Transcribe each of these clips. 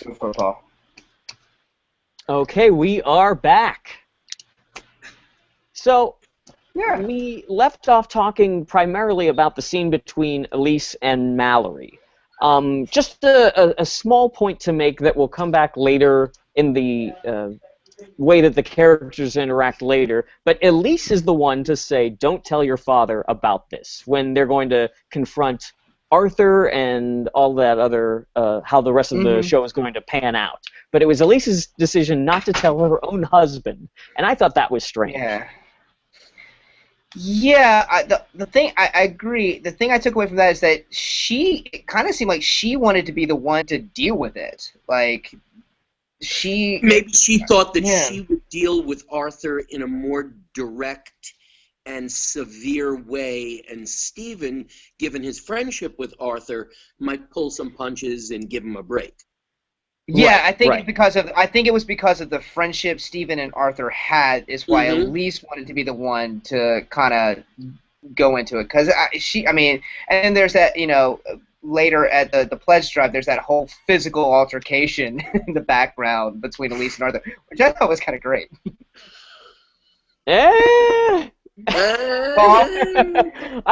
with football. Okay, we are back. So, Yeah. we left off talking primarily about the scene between Elise and Mallory. Just a small point to make that will come back later in the way that the characters interact later, but Elise is the one to say, don't tell your father about this, when they're going to confront Arthur and all that other, how the rest of the show is going to pan out. But it was Elise's decision not to tell her own husband, and I thought that was strange. Yeah. Yeah, the thing, I agree. The thing I took away from that is that it kind of seemed like she wanted to be the one to deal with it. Like, Maybe she thought that Yeah. she would deal with Arthur in a more direct and severe way, and Stephen, given his friendship with Arthur, might pull some punches and give him a break. Yeah, Right, I think right. I think it was because of the friendship Stephen and Arthur had is why Elise wanted to be the one to kind of go into it. Because and there's that, later at the pledge drive, there's that whole physical altercation in the background between Elise and Arthur, which I thought was kind of great. I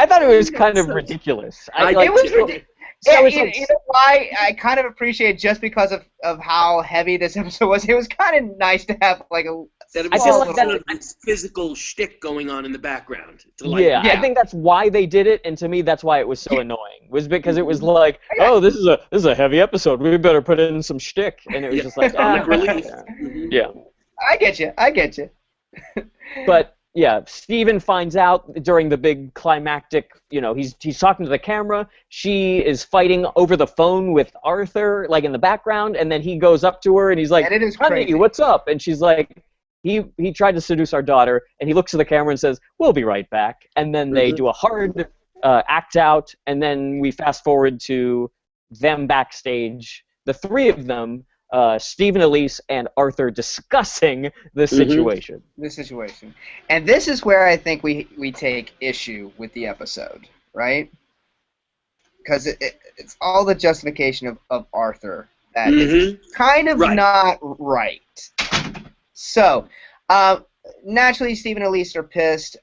thought it was kind of ridiculous. It was ridiculous. So you know why I kind of appreciate it just because of how heavy this episode was. It was kind of nice to have like a. That it I was feel all like sort of this physical shtick going on in the background. Yeah, I think that's why they did it, and to me, that's why it was so annoying. Was because it was like, oh, this is a heavy episode. We better put in some shtick, and it was just like, relief. Yeah. I get you. But yeah, Stephen finds out during the big climactic. He's talking to the camera. She is fighting over the phone with Arthur, like in the background, and then he goes up to her and he's like, And it is "Honey, crazy. what's up?" And she's like, He tried to seduce our daughter, and he looks at the camera and says, "We'll be right back." And then they do a hard act out, and then we fast forward to them backstage, the three of them. Stephen, Elise, and Arthur discussing the situation. And this is where I think we take issue with the episode, right? Because it's all the justification of Arthur that is kind of not right. So, naturally, Stephen and Elise are pissed,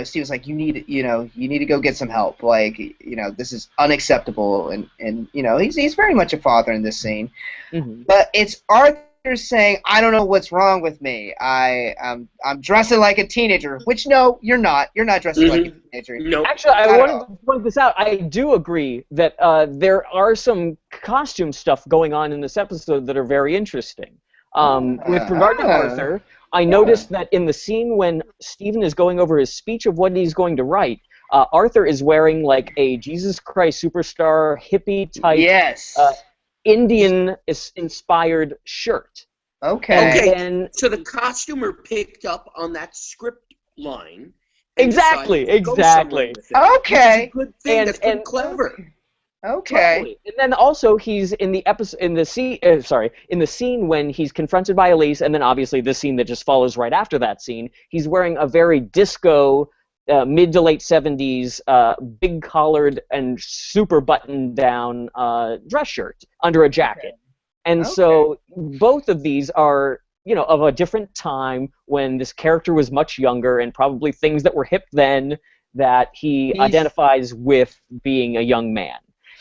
Steven's like, you need to go get some help. Like, this is unacceptable, and he's very much a father in this scene. But it's Arthur saying, I don't know what's wrong with me. I'm dressing like a teenager. Which no, you're not. You're not dressing like a teenager. No. Actually, I wanted to point this out. I do agree that there are some costume stuff going on in this episode that are very interesting. With regard to Arthur, I noticed that in the scene when Stephen is going over his speech of what he's going to write, Arthur is wearing like a Jesus Christ Superstar hippie type Indian-inspired shirt. Okay. So the costumer picked up on that script line. Exactly. Okay. It's a good thing. That's pretty clever. Okay. Totally. And then also he's in the episode in the scene when he's confronted by Elise, and then obviously the scene that just follows right after that scene, he's wearing a very disco mid to late 70s big collared and super buttoned down dress shirt under a jacket. And so both of these are of a different time when this character was much younger, and probably things that were hip then that he identifies with being a young man.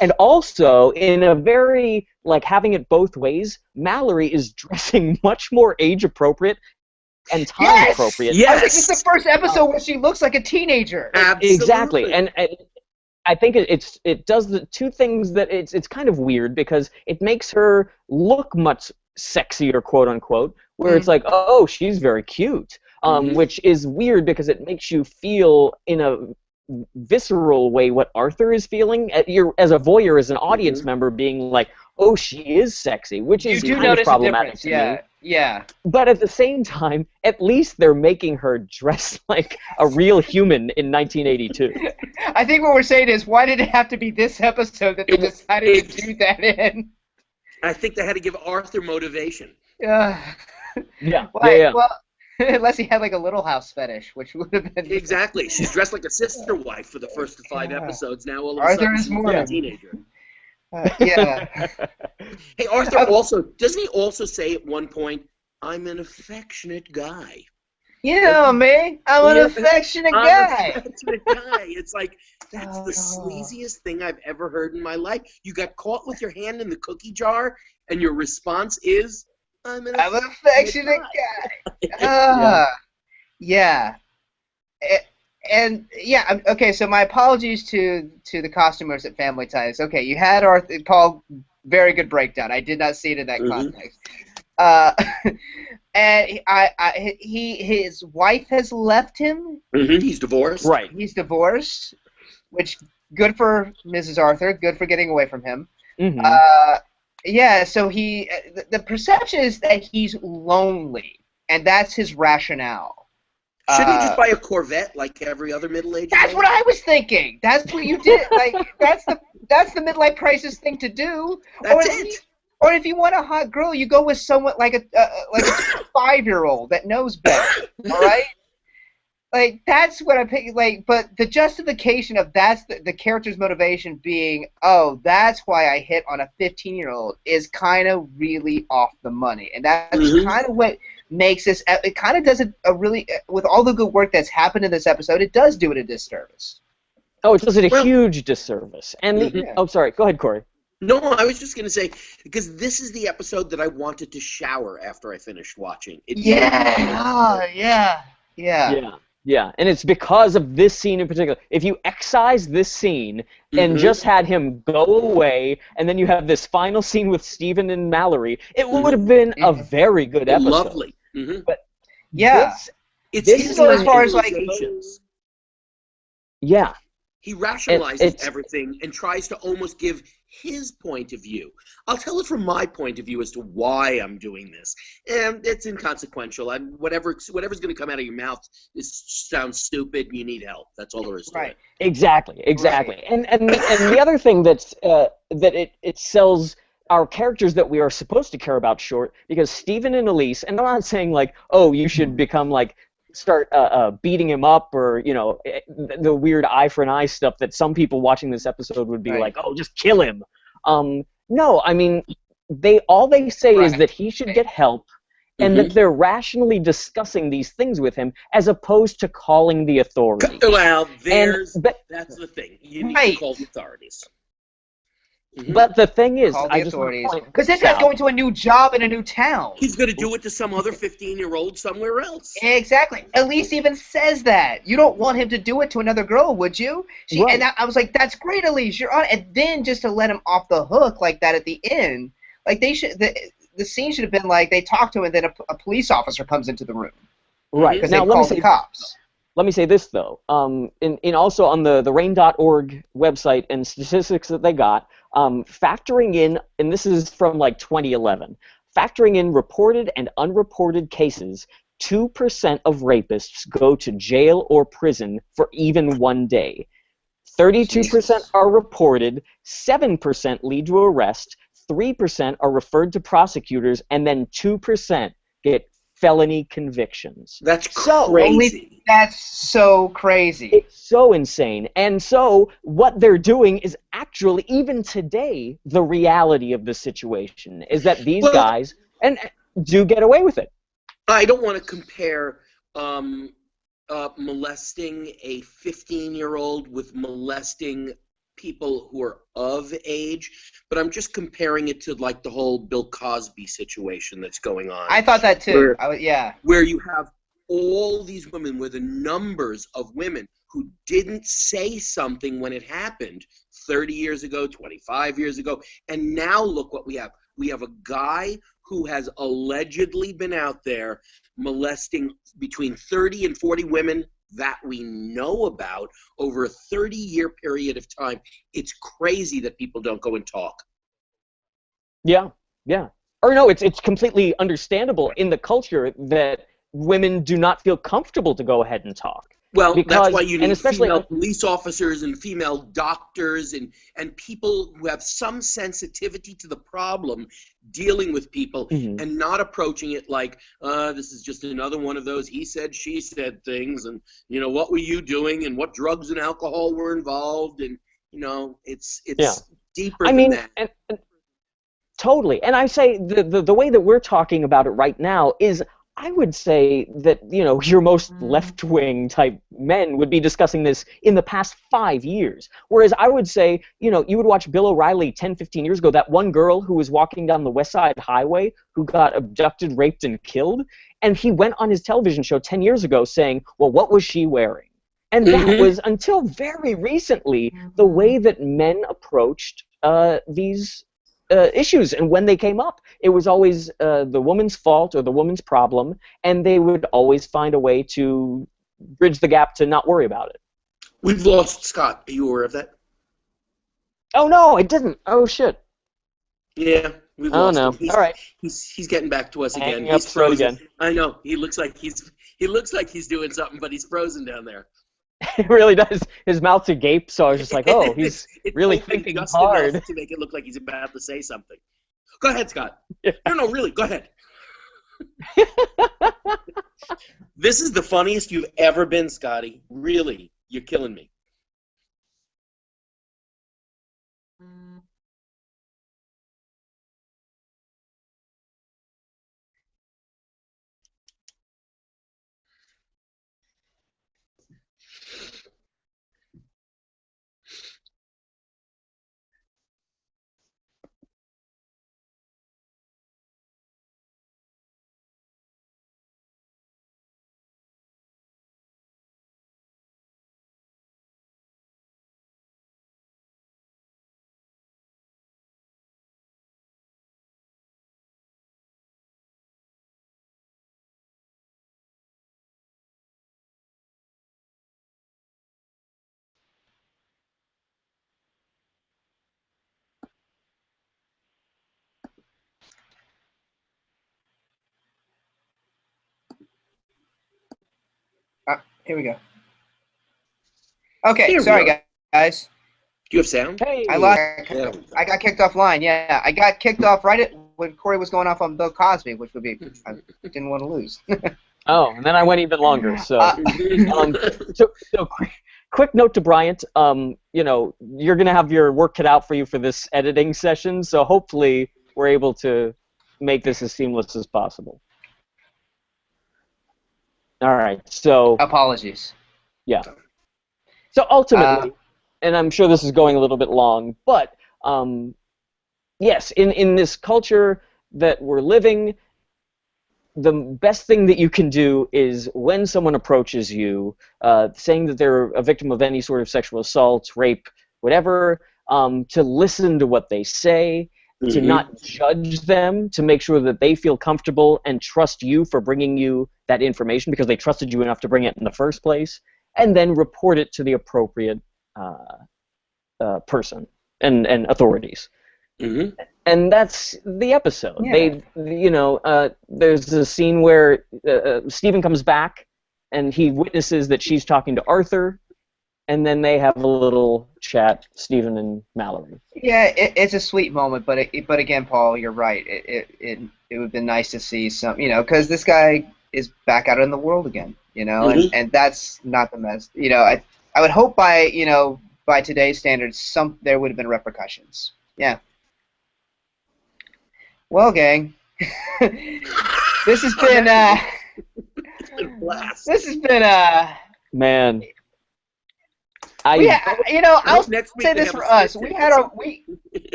And also, in a very, having it both ways, Mallory is dressing much more age-appropriate and time-appropriate. Yes! I think it's the first episode where she looks like a teenager. Absolutely. Exactly. And I think it does the two things that it's kind of weird, because it makes her look much sexier, quote-unquote, where it's like, oh, she's very cute, which is weird because it makes you feel in a visceral way what Arthur is feeling. You're, as a voyeur, as an audience member, being like, oh, she is sexy, which is kind of problematic to me. Yeah. But at the same time, at least they're making her dress like a real human in 1982. I think what we're saying is, why did it have to be this episode that they decided to do that in? I think they had to give Arthur motivation. Yeah. Yeah. Well, Unless he had like a Little House fetish, which would have been Exactly. She's dressed like a sister wife for the first 5 episodes. Now all of a Arthur sudden is she's Mormon. a teenager. Yeah. Hey, Arthur also doesn't he also say at one point, "I'm an affectionate guy." You know me. I'm an affectionate guy. I'm an affectionate guy. It's like that's the sleaziest thing I've ever heard in my life. You got caught with your hand in the cookie jar, and your response is, "I'm an affectionate guy." Yeah. Okay. So my apologies to the costumers at Family Ties. Okay, you had Arthur Paul. Very good breakdown. I did not see it in that context. And his wife has left him. He's divorced. Right. He's divorced, which good for Mrs. Arthur. Good for getting away from him. Yeah. So the perception is that he's lonely, and that's his rationale. Shouldn't he just buy a Corvette like every other middle-aged man? That's what I was thinking. That's what you did. Like that's the midlife crisis thing to do. That's it. Or if you want a hot girl, you go with someone like a 5-year-old that knows better. All right. Like that's what I pick. Like, but the justification of that's the character's motivation being, oh, that's why I hit on a 15-year-old is kind of really off the money, and that's kind of what makes this. It kind of does a really, with all the good work that's happened in this episode, it does do it a disservice. Oh, it does it a huge disservice. And oh, sorry. Go ahead, Corey. No, I was just going to say, because this is the episode that I wanted to shower after I finished watching. Yeah, and it's because of this scene in particular. If you excise this scene and just had him go away, and then you have this final scene with Stephen and Mallory, it would have been a very good episode. Lovely. But it's his as far as like he rationalizes everything and tries to almost give his point of view. I'll tell it from my point of view as to why I'm doing this, and it's inconsequential. Whatever's going to come out of your mouth sounds stupid. And you need help. That's all there is to it. Exactly. Right. And the other thing that's that it sells our characters that we are supposed to care about short, because Stephen and Elise, and I'm not saying like, oh, you should become like start beating him up, or the weird eye for an eye stuff that some people watching this episode would be like, oh, just kill him. No, I mean all they say is that he should get help, and that they're rationally discussing these things with him as opposed to calling the authorities. Well, that's the thing. You need to call the authorities. But the thing is, call the authorities, because this guy's going to a new job in a new town. He's going to do it to some other 15-year-old somewhere else. Exactly. Elise even says that. You don't want him to do it to another girl, would you? And I was like, that's great, Elise. You're on. And then just to let him off the hook like that at the end, like they should. The scene should have been like they talk to him, and then a police officer comes into the room. Right. Because they called the cops. Let me say this though. In also on the rain.org website and statistics that they got. Factoring in, and this is from like 2011, factoring in reported and unreported cases, 2% of rapists go to jail or prison for even one day. 32% are reported, 7% lead to arrest, 3% are referred to prosecutors, and then 2% get felony convictions. That's crazy. That's so crazy. It's so insane. And so what they're doing is actually, even today, the reality of the situation is that these guys do get away with it. I don't want to compare molesting a 15-year-old with molesting people who are of age, but I'm just comparing it to like the whole Bill Cosby situation that's going on. I thought that too. Where you have all these women, where the numbers of women who didn't say something when it happened 30 years ago, 25 years ago, and now look what we have. We have a guy who has allegedly been out there molesting between 30 and 40 women that we know about over a 30-year period of time. It's crazy that people don't go and talk. Yeah. Or no, it's completely understandable in the culture that women do not feel comfortable to go ahead and talk. Well, because, that's why you and need especially female police officers and female doctors and people who have some sensitivity to the problem dealing with people and not approaching it like, this is just another one of those he said, she said things, and, you know, what were you doing and what drugs and alcohol were involved, and, you know, it's deeper than that. And totally. And I say the way that we're talking about it right now is, I would say that, you know, your most left-wing type men would be discussing this in the past 5 years. Whereas I would say, you know, you would watch Bill O'Reilly 10, 15 years ago, that one girl who was walking down the West Side Highway who got abducted, raped, and killed, and he went on his television show 10 years ago saying, well, what was she wearing? And that was, until very recently, the way that men approached these issues, and when they came up, it was always the woman's fault or the woman's problem, and they would always find a way to bridge the gap to not worry about it. We've lost Scott. Are you aware of that? Oh no, I didn't. Oh shit. Yeah, we've lost him. All right. He's getting back to us again. Hanging up He's frozen. again. I know. He looks like he's doing something, but he's frozen down there. It really does. His mouth's agape, so I was just like, oh, he's really thinking just hard. enough to make it look like he's about to say something. Go ahead, Scott. Yeah. No, really, go ahead. This is the funniest you've ever been, Scotty. Really, you're killing me. Here we go. Okay, Here we sorry are. guys. Do you have sound? Hey. I lost. Yeah. I got kicked offline. Yeah, I got kicked off right when Corey was going off on Bill Cosby, which would be I didn't want to lose. Oh, and then I went even longer. So, quick note to Bryant. You know, you're gonna have your work cut out for you for this editing session. So hopefully we're able to make this as seamless as possible. All right. So. Apologies. Yeah. So ultimately, and I'm sure this is going a little bit long, but yes, in this culture that we're living, the best thing that you can do is when someone approaches you, saying that they're a victim of any sort of sexual assault, rape, whatever, to listen to what they say, to not judge them, to make sure that they feel comfortable and trust you for bringing you that information because they trusted you enough to bring it in the first place, and then report it to the appropriate person and authorities. And that's the episode. Yeah. There's a scene where Stephen comes back and he witnesses that she's talking to Arthur, and then they have a little chat, Stephen and Mallory. Yeah, it's a sweet moment, but again, Paul, you're right. It would have been nice to see some, because this guy is back out in the world again, and that's not the mess. I would hope by today's standards, there would have been repercussions. Yeah. Well, gang, this has been it's been a blast. This has been man. I'll say this for us. We had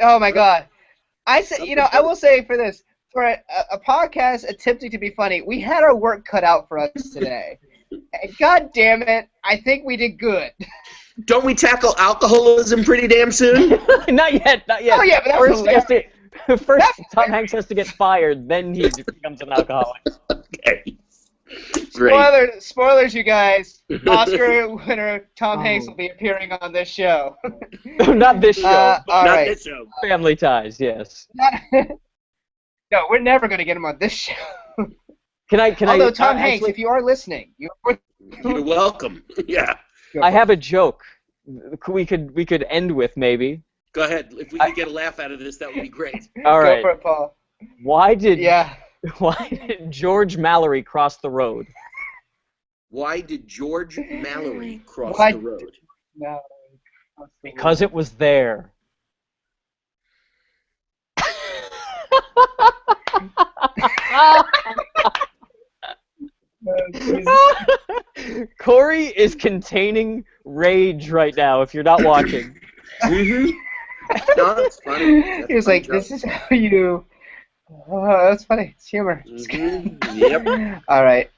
oh my God. I will say for this, for a podcast attempting to be funny, we had our work cut out for us today. And God damn it, I think we did good. Don't we tackle alcoholism pretty damn soon? Not yet. Oh yeah, but first Tom Hanks has to get fired, then he becomes an alcoholic. Okay. Great. Spoilers, you guys. Oscar winner Tom Hanks will be appearing on this show. Not this show. Not this show. Family Ties, yes. No, we're never going to get him on this show. Can I? Although Tom Hanks, if you are listening, you're You're welcome. Yeah. I have a joke. We could end with maybe. Go ahead. If we could get a laugh out of this, that would be great. All right. Go for it, Paul. Why did Yeah. George Mallory cross the road? Why did George Mallory cross Why- the road? No. Because it was there. Corey is containing rage right now. If you're not watching, Mm-hmm. No, it's funny. That's He was a funny like, joke. "This is how you." Oh, that's funny. It's humor. Mhm. Yep. All right.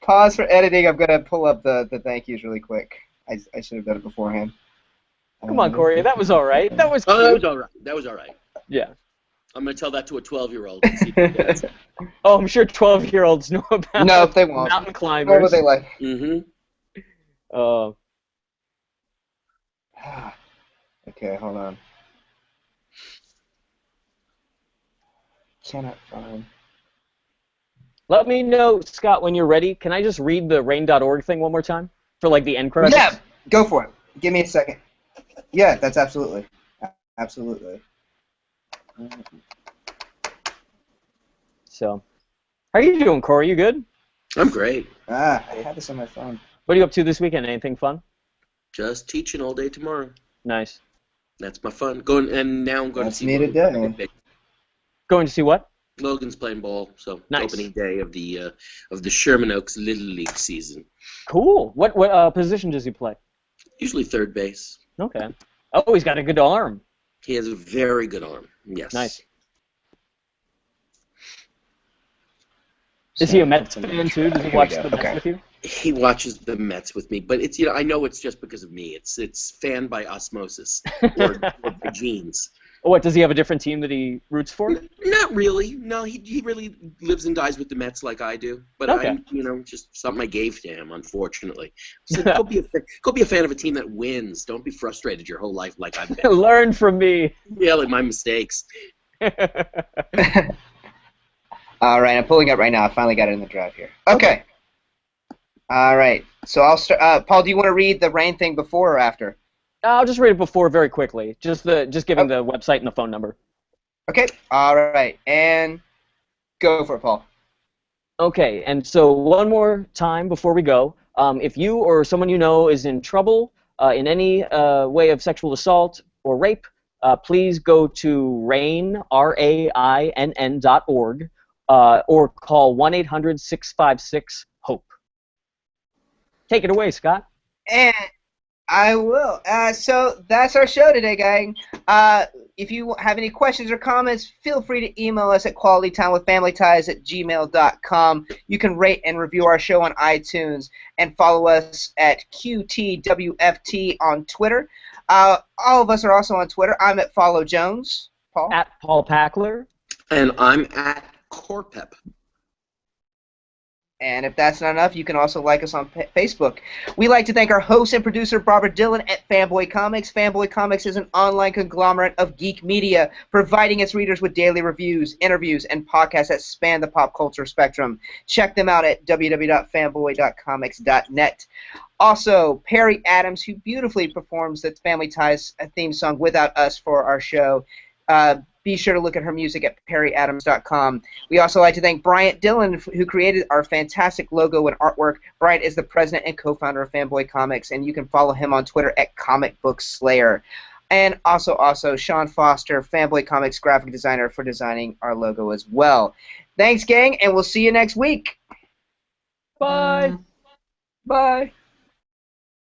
Pause for editing. I'm gonna pull up the thank yous really quick. I should have done it beforehand. come on, Corey. That was all right. That was Oh, that was cute. all right. That was all right. Yeah. I'm going to tell that to a 12-year-old. And see if he gets it. Oh, I'm sure 12-year-olds know about No, they won't. mountain What climbers. would they like? Mhm. Okay, hold on. Cannot find. Let me know, Scott, when you're ready. Can I just read the rain.org thing one more time for like the end credits? Yeah, go for it. Give me a second. Yeah, that's absolutely. So, how are you doing, Corey? You good? I'm great. I had this on my phone. What are you up to this weekend? Anything fun? Just teaching all day tomorrow. Nice. That's my fun. Now I'm going That's to see me Logan. today. Going to see what? Logan's playing ball, so it's Nice. opening day of the Sherman Oaks Little League season. Cool. What position does he play? Usually third base. Okay. Oh, he's got a good arm. He has a very good arm. Yes. Nice. Is he a Mets fan too? Does he watch the Mets with you? He watches the Mets with me, but it's I know it's just because of me. It's fan by osmosis or by genes. What, does he have a different team that he roots for? Not really. No, he really lives and dies with the Mets like I do. But Okay. I'm just something I gave to him, unfortunately. So go be a fan of a team that wins. Don't be frustrated your whole life like I've been. Learn from me. Yeah, like my mistakes. All right, I'm pulling up right now. I finally got it in the drive here. Okay. All right. So I'll start. Paul, do you want to read the rain thing before or after? I'll just read it before very quickly. Just giving the website and the phone number. Okay. All right. And go for it, Paul. Okay, and so one more time before we go, if you or someone you know is in trouble in any way of sexual assault or rape, please go to RAINN, RAINN.org, or call 1-800-656-HOPE. Take it away, Scott. And I will. So that's our show today, gang. If you have any questions or comments, feel free to email us at qualitytimewithfamilyties@gmail.com. You can rate and review our show on iTunes and follow us at QTWFT on Twitter. All of us are also on Twitter. I'm at Follow Jones. Paul? At Paul Packler. And I'm at Corpep. And if that's not enough, you can also like us on Facebook. We like to thank our host and producer, Barbara Dillon at Fanboy Comics. Fanboy Comics is an online conglomerate of geek media, providing its readers with daily reviews, interviews, and podcasts that span the pop culture spectrum. Check them out at www.fanboy.comics.net. Also, Perry Adams, who beautifully performs the Family Ties theme song without us for our show. Be sure to look at her music at perryadams.com. We also like to thank Bryant Dillon, who created our fantastic logo and artwork. Bryant is the president and co-founder of Fanboy Comics, and you can follow him on Twitter at Comic Book Slayer. And also Sean Foster, Fanboy Comics graphic designer, for designing our logo as well. Thanks, gang, and we'll see you next week. Bye. Bye.